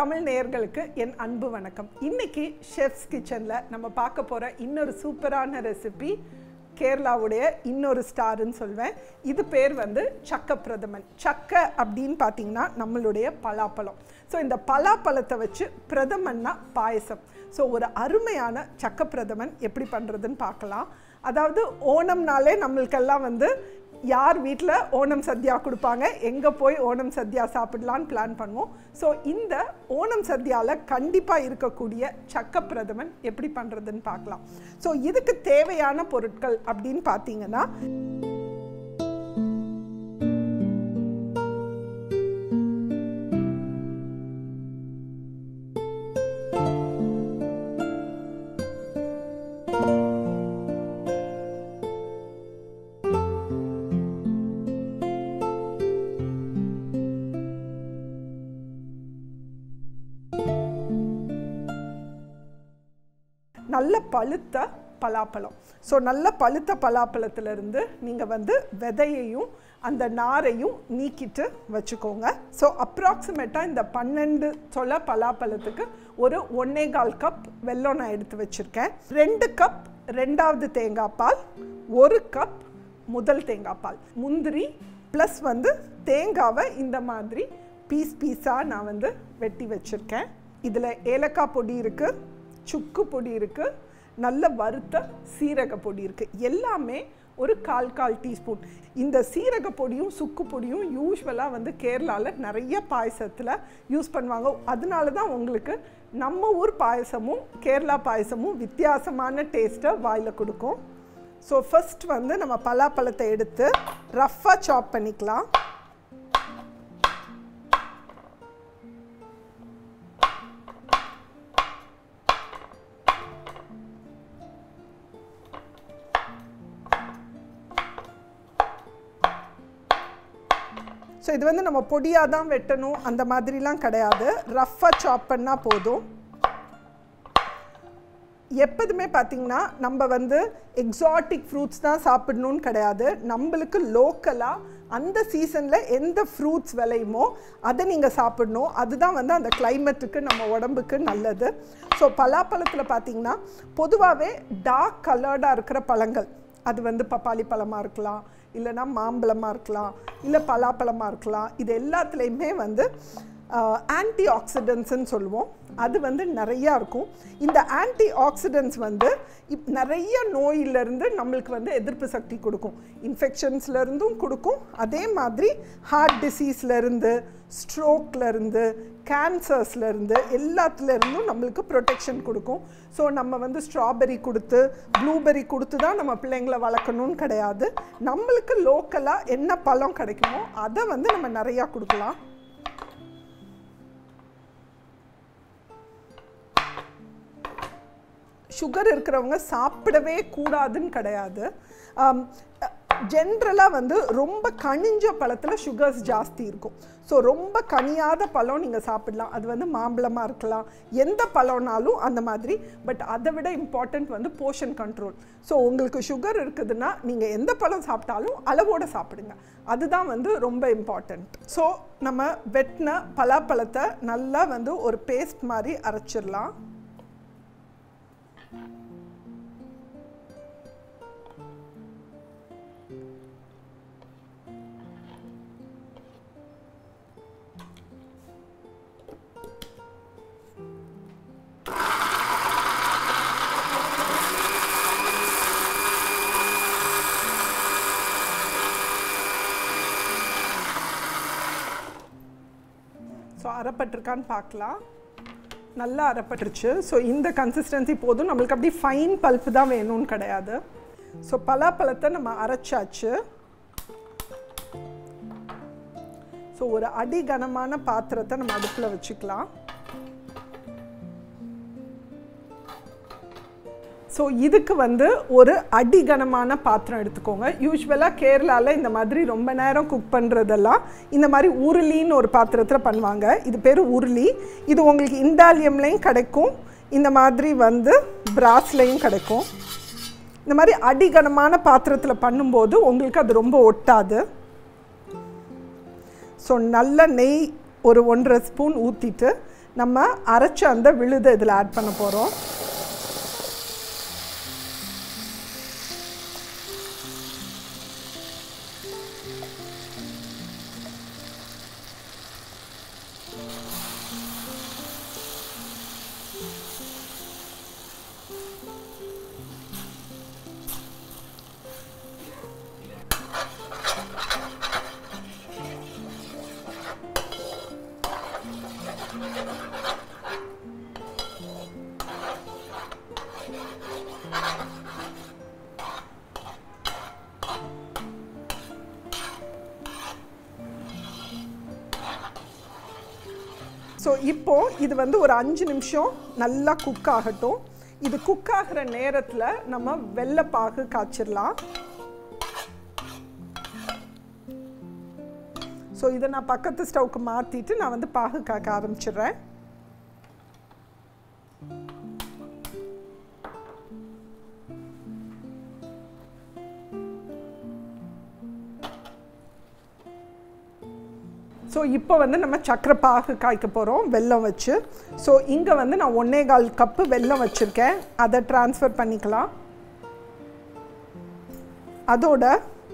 தமிழ் நேயர்களுக்கு என் அன்பு வணக்கம். இன்னைக்கு ஷெஃப்ஸ் கிச்சன்ல நம்ம பார்க்க போற இன்னொரு சூப்பரான ரெசிபி கேரளாவுடைய இன்னொரு ஸ்டார்னு சொல்வேன். இது பேர் வந்து சக்க பிரதமன். சக்க அப்படின்னு பார்த்தீங்கன்னா நம்மளுடைய பலாப்பழம். ஸோ இந்த பலாப்பழத்தை வச்சு பிரதமன்னா பாயசம். ஸோ ஒரு அருமையான சக்க பிரதமன் எப்படி பண்ணுறதுன்னு பார்க்கலாம். அதாவது ஓணம்னாலே நம்மளுக்கெல்லாம் வந்து யார் வீட்டில் ஓணம் சத்யா கொடுப்பாங்க, எங்கே போய் ஓணம் சத்யா சாப்பிடலான்னு பிளான் பண்ணுவோம். ஸோ இந்த ஓணம் சத்யாவில் கண்டிப்பாக இருக்கக்கூடிய சக்க பிரதமன் எப்படி பண்ணுறதுன்னு பார்க்கலாம். ஸோ இதுக்கு தேவையான பொருட்கள் அப்படின்னு பார்த்தீங்கன்னா நல்ல பழுத்த பலாப்பழம். ஸோ நல்ல பழுத்த பலாப்பழத்திலிருந்து நீங்கள் வந்து விதையையும் அந்த நாரையும் நீக்கிட்டு வச்சுக்கோங்க. ஸோ அப்ராக்சிமேட்டாக இந்த 12 சொல பலாப்பழத்துக்கு ஒரு 1.25 கப் வெல்லம் நான் எடுத்து வச்சுருக்கேன். 2 கப் ரெண்டாவது தேங்காய் பால், 1 கப் முதல் தேங்காய் பால், முந்திரி ப்ளஸ் வந்து தேங்காவை இந்த மாதிரி பீஸாக நான் வந்து வெட்டி வச்சுருக்கேன். இதில் ஏலக்காய் பொடி இருக்குது, சுக்கு பொடி இருக்குது, நல்ல வறுத்த சீரக பொடி இருக்குது. எல்லாமே ஒரு 1/4 டீஸ்பூன். இந்த சீரக பொடியும் சுக்கு பொடியும் யூஸ்வலாக வந்து கேரளாவில் நிறைய பாயசத்தில் யூஸ் பண்ணுவாங்க. அதனால தான் உங்களுக்கு நம்ம ஊர் பாயசமும் கேரளா பாயசமும் வித்தியாசமான டேஸ்ட்டை வாயில் கொடுக்கும். ஸோ ஃபர்ஸ்ட் வந்து நம்ம பலாப்பழத்தை எடுத்து ரஃப்பாக சாப் பண்ணிக்கலாம். ஸோ இது வந்து நம்ம பொடியாக தான் வெட்டணும் அந்த மாதிரிலாம் கிடையாது, ரஃப்பாக சாப் பண்ணால் போதும். எப்போதுமே பார்த்திங்கன்னா நம்ம வந்து எக்ஸாட்டிக் ஃப்ரூட்ஸ் தான் சாப்பிடணும்னு கிடையாது. நம்மளுக்கு லோக்கலாக அந்த சீசனில் எந்த ஃப்ரூட்ஸ் விளையுமோ அதை நீங்கள் சாப்பிடணும். அதுதான் வந்து அந்த கிளைமேட்டுக்கு நம்ம உடம்புக்கு நல்லது. ஸோ பலாப்பழத்தில் பார்த்திங்கன்னா பொதுவாகவே டார்க் கலர்டாக இருக்கிற பழங்கள், அது வந்து பப்பாளி பழமாக இருக்கலாம், இல்லைனா மாம்பழமாக இருக்கலாம், இல்லை பலாப்பழமாக இருக்கலாம். இது எல்லாத்துலேயுமே வந்து ஆன்டி ஆக்சிடென்ட்ஸ்ன்னு சொல்லுவோம், அது வந்து நிறையா இருக்கும். இந்த ஆன்டி ஆக்சிடென்ட்ஸ் வந்து நிறைய நோயிலேருந்து நம்மளுக்கு வந்து எதிர்ப்பு சக்தி கொடுக்கும். இன்ஃபெக்ஷன்ஸ்லேருந்தும் கொடுக்கும், அதே மாதிரி ஹார்ட் டிசீஸ்லேருந்து, ஸ்ட்ரோக்லேருந்து, கேன்சர்ஸ்லேருந்து எல்லாத்துலேருந்தும் நம்மளுக்கு ப்ரொடெக்ஷன் கொடுக்கும். ஸோ நம்ம வந்து ஸ்ட்ராபெரி கொடுத்து ப்ளூபெரி கொடுத்து தான் நம்ம பிள்ளைங்களை வளர்க்கணும்னு கிடையாது. நம்மளுக்கு லோக்கலாக என்ன பழம் கிடைக்குமோ அதை வந்து நம்ம நிறையா கொடுக்கலாம். சுகர் இருக்கிறவங்க சாப்பிடவே கூடாதுன்னு கிடையாது. ஜென்ரலாக வந்து ரொம்ப கனிஞ்ச பழத்தில் சுகர்ஸ் ஜாஸ்தி இருக்கும். ஸோ ரொம்ப கனியாத பழம் நீங்கள் சாப்பிடலாம், அது வந்து மாம்பழமாக இருக்கலாம், எந்த பழம்னாலும் அந்த மாதிரி. பட் அதை விட இம்பார்ட்டண்ட் வந்து போர்ஷன் கண்ட்ரோல். ஸோ உங்களுக்கு சுகர் இருக்குதுன்னா நீங்கள் எந்த பழம் சாப்பிட்டாலும் அளவோடு சாப்பிடுங்க, அதுதான் வந்து ரொம்ப இம்பார்ட்டண்ட். ஸோ நம்ம வெட்டின பலாப்பழத்தை நல்லா வந்து ஒரு பேஸ்ட் மாதிரி அரைச்சிடலாம். ஸோ அரைப்பட்டிருக்கான்னு பார்க்கலாம். நல்லா அரைப்பட்டுருச்சு. ஸோ இந்த கன்சிஸ்டன்சி போதும், நம்மளுக்கு அப்படி ஃபைன் பல்ப்பு தான் வேணும்னு கிடையாது. ஸோ பலாப்பழத்தை நம்ம அரைச்சாச்சு. ஸோ ஒரு அடிகனமான பாத்திரத்தை நம்ம அடுப்பில் வச்சுக்கலாம். ஸோ இதுக்கு வந்து ஒரு அடிகனமான பாத்திரம் எடுத்துக்கோங்க. யூஸ்வலாக கேரளாவில் இந்த மாதிரி ரொம்ப நேரம் குக் பண்ணுறதெல்லாம் இந்த மாதிரி உருளின்னு ஒரு பாத்திரத்தில் பண்ணுவாங்க. இது பேர் உருளி. இது உங்களுக்கு இண்டாலியம்லேயும் கிடைக்கும், இந்த மாதிரி வந்து பிராஸ்லேயும் கிடைக்கும். இந்த மாதிரி அடிகனமான பாத்திரத்தில் பண்ணும்போது உங்களுக்கு அது ரொம்ப ஒட்டாது. ஸோ நல்ல நெய் ஒரு 1.5 ஸ்பூன் ஊற்றிட்டு நம்ம அரைச்ச அந்த விழுதை இதில் ஆட் பண்ண போகிறோம். ஸோ இப்போ இது வந்து ஒரு 5 நிமிஷம் நல்லா குக் ஆகட்டும். இது குக் ஆகிற நேரத்தில் நம்ம வெள்ளைப்பாகு காய்ச்சிடலாம். ஸோ இதை நான் பக்கத்து ஸ்டவ்க்கு மாற்றிட்டு நான் வந்து பாகு காய்க்க ஆரம்பிச்சிடுறேன். ஸோ இப்போ வந்து நம்ம சக்கரை பாகு காய்க்க போகிறோம் வெல்லம் வச்சு. ஸோ இங்கே வந்து நான் 1.25 கப்பு வெல்லம் வச்சுருக்கேன். அதை ட்ரான்ஸ்ஃபர் பண்ணிக்கலாம். அதோட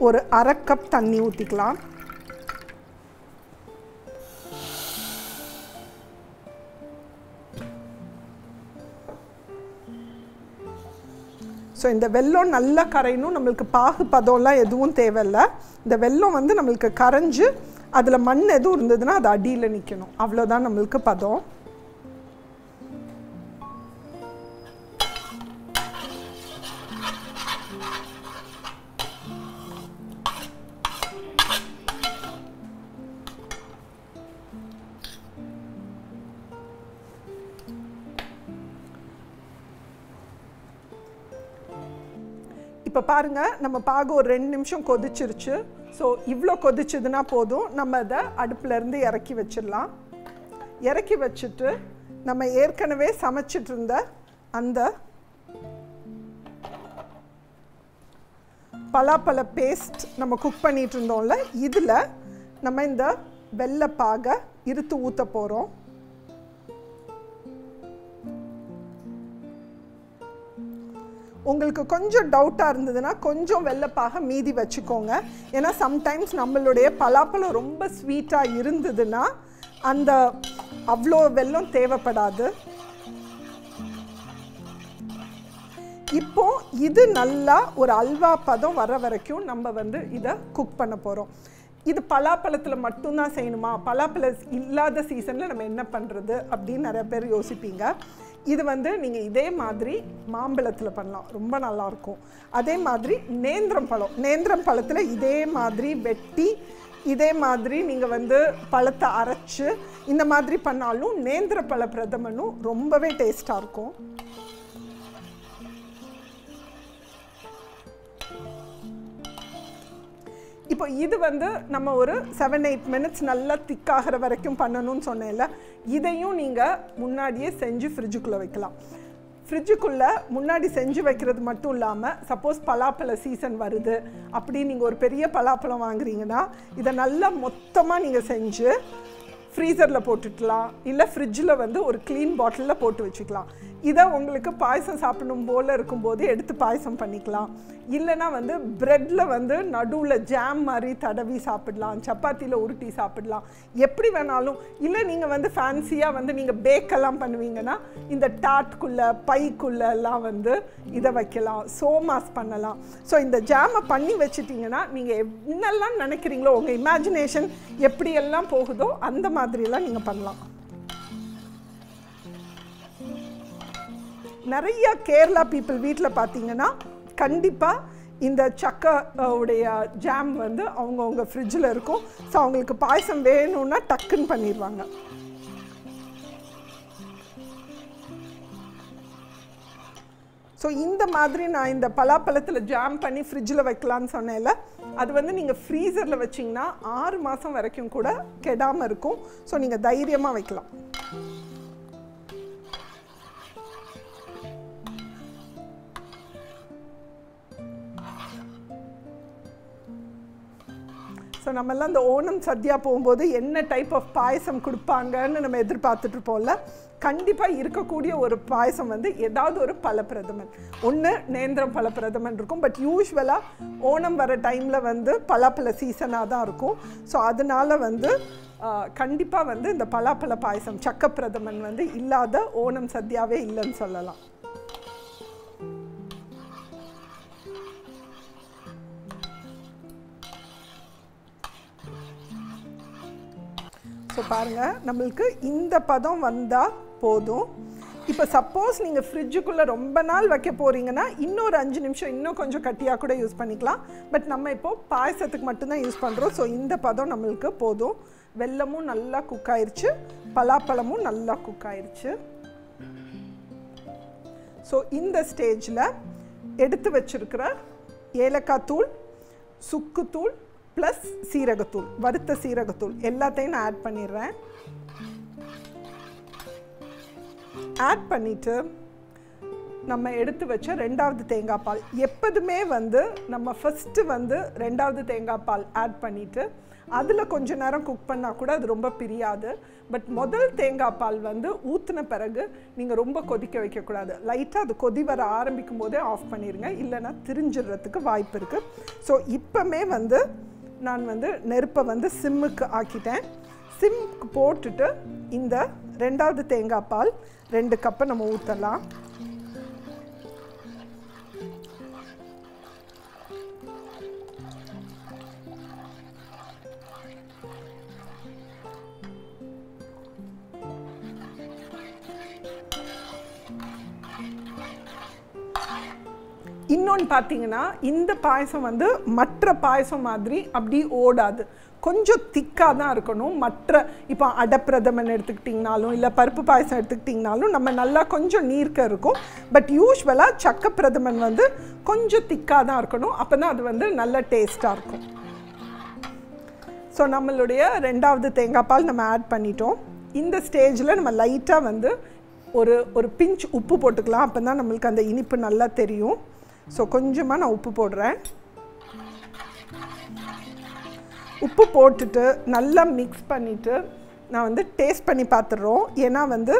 ஒரு 1/2 கப் தண்ணி ஊற்றிக்கலாம். ஸோ இந்த வெல்லம் நல்லா கரையணும். நம்மளுக்கு பாகு பதம்லாம் எதுவும் தேவையில்லை. இந்த வெல்லம் வந்து நம்மளுக்கு கரைஞ்சி அதில் மண் எதுவும் இருந்ததுன்னா அது அடியில் நிற்கணும். அவ்வளோதான் நம்மளுக்கு பதம். இப்போ பாருங்கள், நம்ம பாகு ஒரு 2 நிமிஷம் கொதிச்சிருச்சு. ஸோ இவ்வளோ கொதிச்சதுன்னா போதும். நம்ம அதை அடுப்புலேருந்து இறக்கி வச்சிடலாம். இறக்கி வச்சுட்டு நம்ம ஏற்கனவே சமைச்சிட்டு இருந்த அந்த பலாப்பழ பேஸ்ட் நம்ம குக் பண்ணிட்டு இருந்தோம்ல, இதில் நம்ம இந்த வெள்ளைப்பாகை இருத்து ஊற்ற போகிறோம். உங்களுக்கு கொஞ்சம் டவுட்டாக இருந்ததுன்னா கொஞ்சம் வெள்ளைப்பாக மீதி வச்சுக்கோங்க. ஏன்னா சம்டைம்ஸ் நம்மளுடைய பலாப்பழம் ரொம்ப ஸ்வீட்டாக இருந்ததுன்னா அந்த அவ்வளோ வெல்லம் தேவைப்படாது. இப்போ இது நல்லா ஒரு அல்வா பதம் வர வரைக்கும் நம்ம வந்து இதை குக் பண்ண போகிறோம். இது பலாப்பழத்தில் மட்டும்தான் செய்யணுமா, பலாப்பழம் இல்லாத சீசனில் நம்ம என்ன பண்ணுறது அப்படின்னு நிறைய பேர் யோசிப்பீங்க. இது வந்து நீங்கள் இதே மாதிரி மாம்பழத்தில் பண்ணலாம், ரொம்ப நல்லாயிருக்கும். அதே மாதிரி நேந்திரம் பழத்தில் இதே மாதிரி வெட்டி இதே மாதிரி நீங்கள் வந்து பழத்தை அரைச்சி இந்த மாதிரி பண்ணாலும் நேந்திர பழ பிரதமனும் ரொம்பவே டேஸ்ட்டாக இருக்கும். இப்போ இது வந்து நம்ம ஒரு 7-8 மினிட்ஸ் நல்லா திக்காகிற வரைக்கும் பண்ணணும்னு சொன்னேன்ல, இதையும் நீங்கள் முன்னாடியே செஞ்சு ஃப்ரிட்ஜுக்குள்ளே வைக்கலாம். ஃப்ரிட்ஜுக்குள்ளே முன்னாடி செஞ்சு வைக்கிறது மட்டும் இல்லாமல், சப்போஸ் பலாப்பழ சீசன் வருது அப்படி நீங்கள் ஒரு பெரிய பலாப்பழம் வாங்குறீங்கன்னா இதை நல்லா மொத்தமாக நீங்கள் செஞ்சு ஃப்ரீசரில் போட்டுக்கலாம். இல்லை ஃப்ரிட்ஜில் வந்து ஒரு க்ளீன் பாட்டிலில் போட்டு வச்சுக்கலாம். இதை உங்களுக்கு பாயசம் சாப்பிடணும் போல் இருக்கும்போது எடுத்து பாயசம் பண்ணிக்கலாம். இல்லைனா வந்து ப்ரெட்டில் வந்து நடுவில் ஜாம் மாதிரி தடவி சாப்பிடலாம், சப்பாத்தியில் உருட்டி சாப்பிடலாம், எப்படி வேணாலும். இல்லை நீங்கள் வந்து ஃபேன்சியாக வந்து நீங்கள் பேக்கெல்லாம் பண்ணுவீங்கன்னா இந்த டாட்குள்ளே பைக்குள்ளெல்லாம் வந்து இதை வைக்கலாம், சோமாஸ் பண்ணலாம். ஸோ இந்த ஜாமை பண்ணி வச்சுட்டிங்கன்னா நீங்கள் என்னெல்லாம் நினைக்கிறீங்களோ, உங்கள் இமேஜினேஷன் எப்படியெல்லாம் போகுதோ அந்த மாதிரிலாம் நீங்கள் பண்ணலாம். நிறைய கேரளா பீப்புள் வீட்டில் பார்த்தீங்கன்னா கண்டிப்பாக இந்த சக்கையுடைய ஜாம் வந்து அவங்கவுங்க ஃப்ரிட்ஜில் இருக்கும். ஸோ அவங்களுக்கு பாயசம் வேணும்னா டக்குன்னு பண்ணிடுவாங்க. ஸோ இந்த மாதிரி நான் இந்த பலாப்பழத்தில் ஜாம் பண்ணி ஃப்ரிட்ஜில் வைக்கலான்னு சொன்னேன்ல, அது வந்து நீங்கள் ஃப்ரீசரில் வச்சிங்கன்னா 6 மாதம் வரைக்கும் கூட கெடாமல் இருக்கும். ஸோ நீங்கள் தைரியமாக வைக்கலாம். ஸோ நம்மெல்லாம் இந்த ஓணம் சத்யா போகும்போது என்ன டைப் ஆஃப் பாயசம் கொடுப்பாங்கன்னு நம்ம எதிர்பார்த்துட்டு இருப்போம்ல. கண்டிப்பாக இருக்கக்கூடிய ஒரு பாயசம் வந்து ஏதாவது ஒரு பலப்பிரதமன், ஒன்று நேந்திரம் பலப்பிரதமன் இருக்கும். பட் யூஸ்வலாக ஓணம் வர டைமில் வந்து பலாப்பழ சீசனாக தான் இருக்கும். ஸோ அதனால் வந்து கண்டிப்பாக வந்து இந்த பலாப்பழ பாயசம் சக்கப்பிரதமன் வந்து இல்லாத ஓணம் சத்யாவே இல்லைன்னு சொல்லலாம். ஸோ பாருங்கள், நம்மளுக்கு இந்த பதம் வந்தால் போதும். இப்போ சப்போஸ் நீங்கள் ஃப்ரிட்ஜுக்குள்ளே ரொம்ப நாள் வைக்க போகிறீங்கன்னா இன்னொரு 5 நிமிஷம் இன்னும் கொஞ்சம் கட்டியாக கூட யூஸ் பண்ணிக்கலாம். பட் நம்ம இப்போது பாயசத்துக்கு மட்டும்தான் யூஸ் பண்ணுறோம். ஸோ இந்த பதம் நம்மளுக்கு போதும். வெல்லமும் நல்லா குக் ஆயிடுச்சு, பலாப்பழமும் நல்லா குக் ஆயிடுச்சு. ஸோ இந்த ஸ்டேஜில் எடுத்து வச்சுருக்கிற ஏலக்காய் தூள், சுக்குத்தூள் ப்ளஸ் சீரகத்தூள், வறுத்த சீரகத்தூள் எல்லாத்தையும் நான் ஆட் பண்ணிடுறேன். ஆட் பண்ணிவிட்டு நம்ம எடுத்து வச்ச 2வது தேங்காய் பால், எப்போதுமே வந்து நம்ம ஃபஸ்ட்டு வந்து 2வது தேங்காய் பால் ஆட் பண்ணிவிட்டு அதில் கொஞ்ச நேரம் குக் பண்ணால் கூட அது ரொம்ப பிரியாது. பட் முதல் தேங்காய் பால் வந்து ஊற்றின பிறகு நீங்கள் ரொம்ப கொதிக்க வைக்கக்கூடாது. லைட்டாக அது கொதி வர ஆரம்பிக்கும் போதே ஆஃப் பண்ணிடுங்க, இல்லைன்னா திரிஞ்சிடுறதுக்கு வாய்ப்பு இருக்குது. ஸோ இப்போமே வந்து நான் வந்து நெருப்பை வந்து சிம்முக்கு ஆக்கிட்டேன். சிம்முக்கு போட்டுட்டு இந்த 2வது தேங்காய் பால் 2 கப்பை நம்ம ஊற்றலாம். இன்னொன்று பார்த்தீங்கன்னா, இந்த பாயசம் வந்து மற்ற பாயசம் மாதிரி அப்படி ஓடாது, கொஞ்சம் திக்காக தான் இருக்கணும். மற்ற இப்போ அடப்பிரதமன் எடுத்துக்கிட்டிங்கனாலும் இல்லை பருப்பு பாயசம் எடுத்துக்கிட்டிங்கனாலும் நம்ம நல்லா கொஞ்சம் நீர்க்க இருக்கும். பட் யூஸ்வலாக சக்கப்பிரதமன் வந்து கொஞ்சம் திக்காக தான் இருக்கணும், அப்போ தான் அது வந்து நல்ல டேஸ்ட்டாக இருக்கும். ஸோ நம்மளுடைய 2வது தேங்காய் பால் நம்ம ஆட் பண்ணிட்டோம். இந்த ஸ்டேஜில் நம்ம லைட்டாக வந்து ஒரு பிஞ்ச் உப்பு போட்டுக்கலாம், அப்போ தான் நம்மளுக்கு அந்த இனிப்பு நல்லா தெரியும். ஸோ கொஞ்சமாக நான் உப்பு போடுறேன். உப்பு போட்டுட்டு நல்லா மிக்ஸ் பண்ணிவிட்டு நான் வந்து டேஸ்ட் பண்ணி பார்த்துடுறோம். ஏன்னா வந்து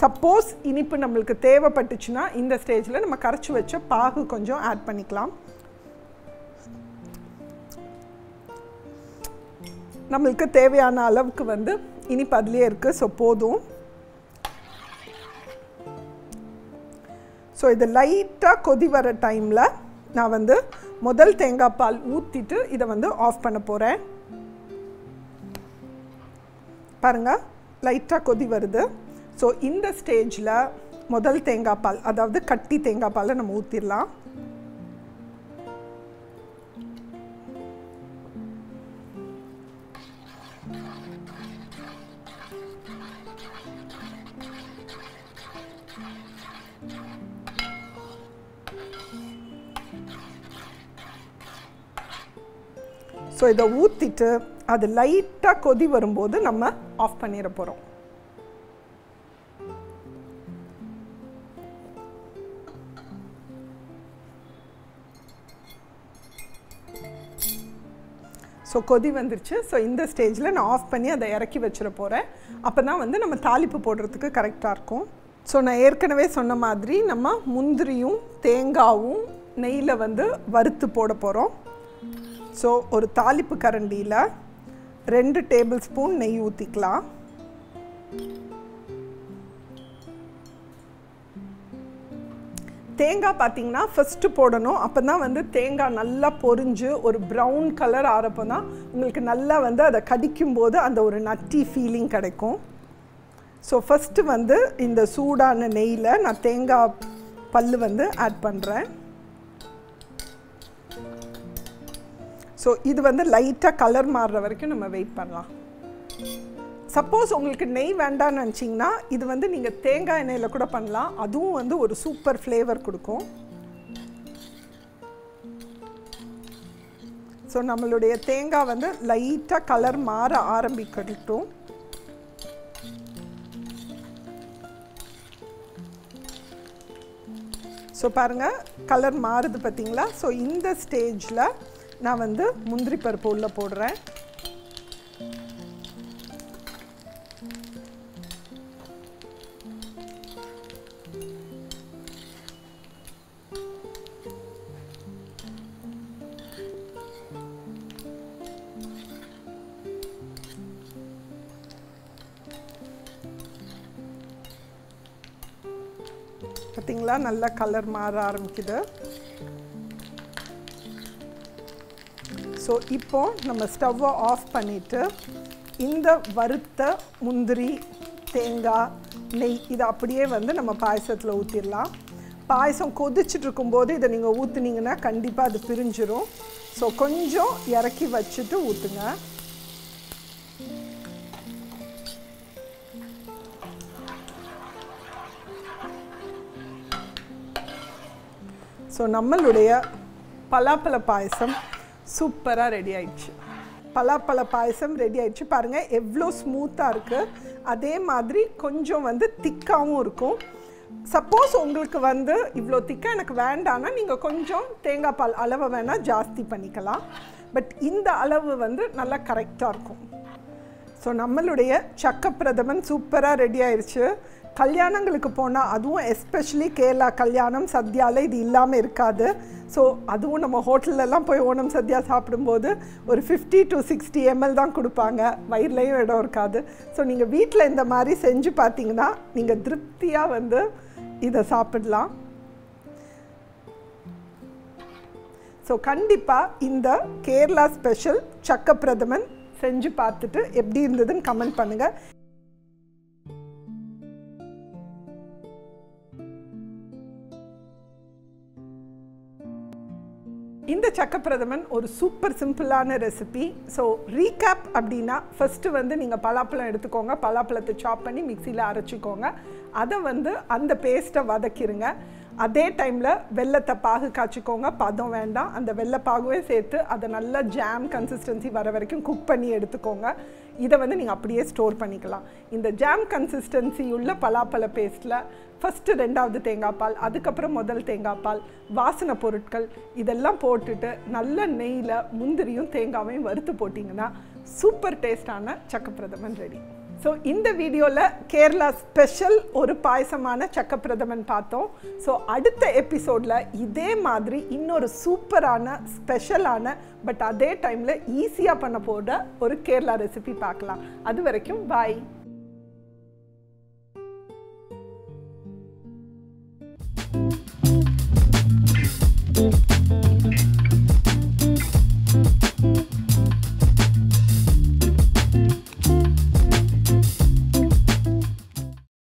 சப்போஸ் இனிப்பு நம்மளுக்கு தேவைப்பட்டுச்சுன்னா இந்த ஸ்டேஜில் நம்ம கரைச்சி வச்ச பாகு கொஞ்சம் ஆட் பண்ணிக்கலாம். நம்மளுக்கு தேவையான அளவுக்கு வந்து இனிப்பு அதுலேயே இருக்குது. ஸோ போதும். ஸோ இது லைட்டாக கொதி வர டைமில் நான் வந்து முதல் தேங்காய் பால் ஊற்றிட்டு இதை வந்து ஆஃப் பண்ண போகிறேன். பாருங்கள், லைட்டாக கொதி வருது. ஸோ இந்த ஸ்டேஜில் முதல் தேங்காய் பால், அதாவது கட்டி தேங்காய் பாலை நம்ம ஊற்றிடலாம். ஸோ இதை ஊற்றிட்டு அது லைட்டாக கொதி வரும்போது நம்ம ஆஃப் பண்ணிட போகிறோம். ஸோ கொதி வந்துருச்சு. ஸோ இந்த ஸ்டேஜில் நான் ஆஃப் பண்ணி அதை இறக்கி வச்சிட போகிறேன். அப்போ தான் வந்து நம்ம தாளிப்பு போடுறதுக்கு கரெக்டாக இருக்கும். ஸோ நான் ஏற்கனவே சொன்ன மாதிரி நம்ம முந்திரியும் தேங்காவும் நெய்யில் வந்து வறுத்து போட போகிறோம். ஸோ ஒரு தாளிப்பு கரண்டியில் 2 டேபிள் ஸ்பூன் நெய் ஊற்றிக்கலாம். தேங்காய் பார்த்திங்கன்னா ஃபஸ்ட்டு போடணும், அப்போ தான் வந்து தேங்காய் நல்லா பொரிஞ்சு ஒரு ப்ரௌன் கலர் ஆறப்போ தான் உங்களுக்கு நல்லா வந்து அதை கடிக்கும்போது அந்த ஒரு நட்டி ஃபீலிங் கிடைக்கும். ஸோ ஃபஸ்ட்டு வந்து இந்த சூடான நெய்யில் நான் தேங்காய் பல் வந்து ஆட் பண்ணுறேன். ஸோ இது வந்து லைட்டாக கலர் மாறுற வரைக்கும் நம்ம வெயிட் பண்ணலாம். சப்போஸ் உங்களுக்கு நெய் வேண்டான்னு நினச்சிங்கன்னா இது வந்து நீங்கள் தேங்காய் எண்ணெயில் கூட பண்ணலாம், அதுவும் வந்து ஒரு சூப்பர் ஃப்ளேவர் கொடுக்கும். ஸோ நம்மளுடைய தேங்காய் வந்து லைட்டாக கலர் மாற ஆரம்பிக்கட்டும். ஸோ பாருங்கள், கலர் மாறுது பார்த்தீங்களா? ஸோ இந்த ஸ்டேஜில் நான் வந்து முந்திரி பருப்பு உள்ளே போடுறேன். பார்த்தீங்களா நல்லா கலர் மாற ஆரம்பிக்குது. ஸோ இப்போ நம்ம ஸ்டவ்வை ஆஃப் பண்ணிவிட்டு இந்த வறுத்த முந்திரி, தேங்காய், நெய் இதை அப்படியே வந்து நம்ம பாயசத்தில் ஊற்றிடலாம். பாயசம் கொதிச்சுட்டு இருக்கும்போது இதை நீங்கள் ஊற்றுனீங்கன்னா கண்டிப்பாக அது பிரிஞ்சிடும். ஸோ கொஞ்சம் இறக்கி வச்சுட்டு ஊற்றுங்க. ஸோ நம்மளுடைய பலாப்பழ பாயசம் சூப்பராக ரெடி ஆயிடுச்சு. பலாப்பழ பாயசம் ரெடி ஆயிடுச்சு. பாருங்கள் எவ்வளோ ஸ்மூத்தாக இருக்குது. அதே மாதிரி கொஞ்சம் வந்து திக்காகவும் இருக்கும். சப்போஸ் உங்களுக்கு வந்து இவ்வளோ திக்காக எனக்கு வேண்டான்னா நீங்கள் கொஞ்சம் தேங்காய் பால் அளவை வேணால் ஜாஸ்தி பண்ணிக்கலாம். பட் இந்த அளவு வந்து நல்லா கரெக்டாக இருக்கும். ஸோ நம்மளுடைய சக்க பிரதமன் சூப்பராக ரெடி ஆயிடுச்சு. கல்யாணங்களுக்கு போனால், அதுவும் எஸ்பெஷலி கேரளா கல்யாணம் சத்யாவில் இது இல்லாமல் இருக்காது. ஸோ அதுவும் நம்ம ஹோட்டல்லலாம் போய் ஓணம் சத்யா சாப்பிடும்போது ஒரு 50 to 60 ml தான் கொடுப்பாங்க. வயிறுலையும் இடம் இருக்காது. ஸோ நீங்கள் வீட்டில் இந்த மாதிரி செஞ்சு பார்த்தீங்கன்னா நீங்கள் திருப்தியாக வந்து இதை சாப்பிடலாம். ஸோ கண்டிப்பாக இந்த கேரளா ஸ்பெஷல் சக்க பிரதமன் செஞ்சு பார்த்துட்டு எப்படி இருந்ததுன்னு கமெண்ட் பண்ணுங்கள். இந்த சக்க பிரதமன் ஒரு சூப்பர் சிம்பிளான ரெசிபி. ஸோ ரீகேப் அப்படின்னா ஃபஸ்ட்டு வந்து நீங்கள் பலாப்பழம் எடுத்துக்கோங்க. பலாப்பழத்தை சாப் பண்ணி மிக்சியில் அரைச்சிக்கோங்க. அதை வந்து அந்த பேஸ்ட்டை வதக்கிடுங்க. அதே டைமில் வெல்லத்தை பாகு காய்ச்சிக்கோங்க. பதம் வேண்டாம். அந்த வெள்ளை பாகுவே சேர்த்து அதை நல்லா ஜாம் கன்சிஸ்டன்சி வர வரைக்கும் குக் பண்ணி எடுத்துக்கோங்க. இதை வந்து நீங்கள் அப்படியே ஸ்டோர் பண்ணிக்கலாம். இந்த ஜாம் கன்சிஸ்டன்சி உள்ள பலாப்பழ பேஸ்ட்டில் ஃபஸ்ட்டு 2வது தேங்காய் பால், அதுக்கப்புறம் முதல் தேங்காய் பால், வாசனை பொருட்கள் இதெல்லாம் போட்டுட்டு நல்ல நெய்யில் முந்திரியும் தேங்காவையும் வறுத்து போட்டிங்கன்னா சூப்பர் டேஸ்டான சக்க பிரதமன் ரெடி. ஸோ இந்த வீடியோவில் கேரளா ஸ்பெஷல் ஒரு பாயசமான சக்க பிரதமன் பார்த்தோம். ஸோ அடுத்த எபிசோடில் இதே மாதிரி இன்னொரு சூப்பரான ஸ்பெஷலான பட் அதே டைமில் ஈஸியாக பண்ண போகிற ஒரு கேரளா ரெசிபி பார்க்கலாம். அது வரைக்கும் பாய்.